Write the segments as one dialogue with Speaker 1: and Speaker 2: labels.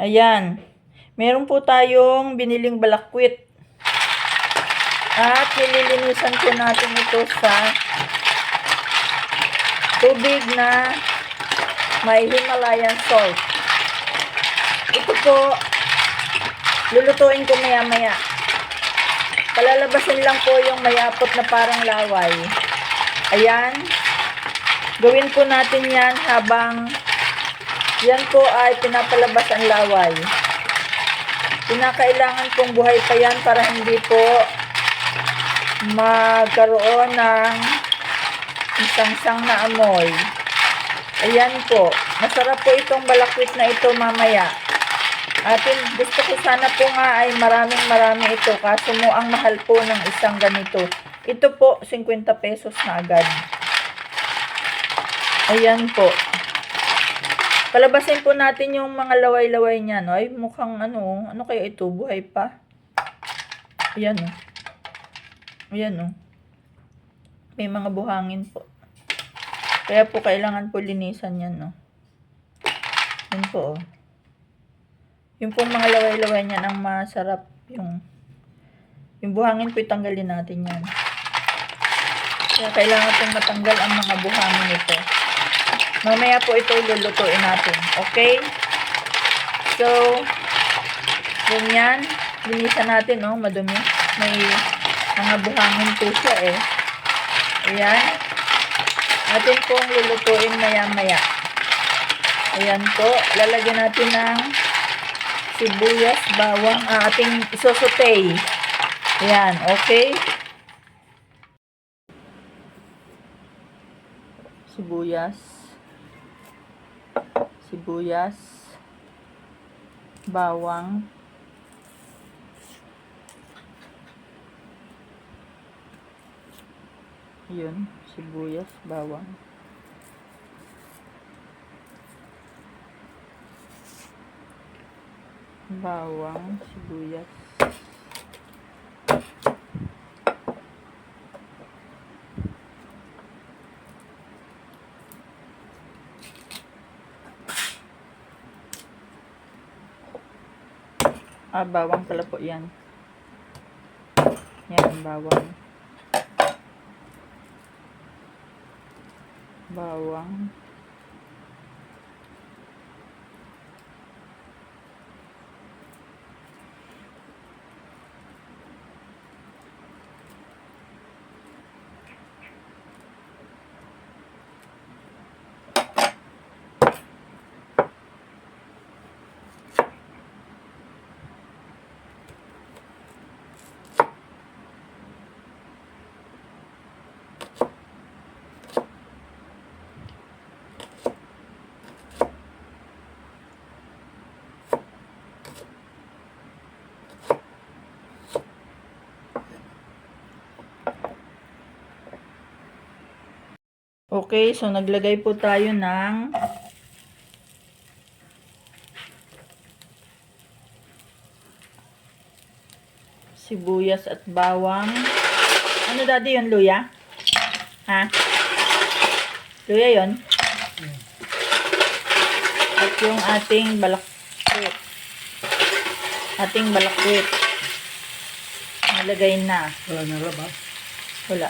Speaker 1: Ayan. Meron po tayong biniling balakwit. At nililinisan po natin ito sa tubig na may Himalayan salt. Ito po, lulutuin ko maya-maya. Palalabasin lang po yung mayapot na parang laway. Ayan. Gawin po natin yan habang yan po ay pinapalabas ang laway. Kinakailangan pong buhay pa yan para hindi po magkaroon ng isangsang na amoy. Ayan po. Masarap po itong balakwit na ito mamaya. Gusto ko sana po nga ay marami ito. Kaso mo ang mahal po ng isang ganito. Ito po 50 pesos na agad. Ayan po. Palabasin po natin yung mga laway-laway niya. No? Ay mukhang ano kaya ito? Buhay pa. Ayan o. Ayan o. May mga buhangin po. Kaya po kailangan po linisan yan. No? Yan po o. Yung pong mga laway-laway niyan ang masarap. Yung buhangin po itanggalin natin yan. Kaya kailangan pong matanggal ang mga buhangin nito. Mamaya po ito lulutuin natin. Okay? So, ganyan. Linisan natin, no? Madumi. May mga buhangin po siya, eh. Ayan. Atin pong lulutuin maya-maya. Ayan po. Lalagyan natin ng sibuyas, bawang. Ating isosotay. Ayan. Okay? Sibuyas, bawang, yun, sibuyas, bawang, sibuyas, bawang pala po yan. Yan, bawang. Okay, so naglagay po tayo ng sibuyas at bawang. Ano daddy yun, luya? Ha? Luya yun? At yung ating balakwit. Nalagay na.
Speaker 2: Wala na ba?
Speaker 1: Wala.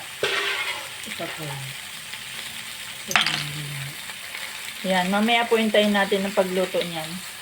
Speaker 1: Yan, mamaya po hintayin natin ang pagluto niyan.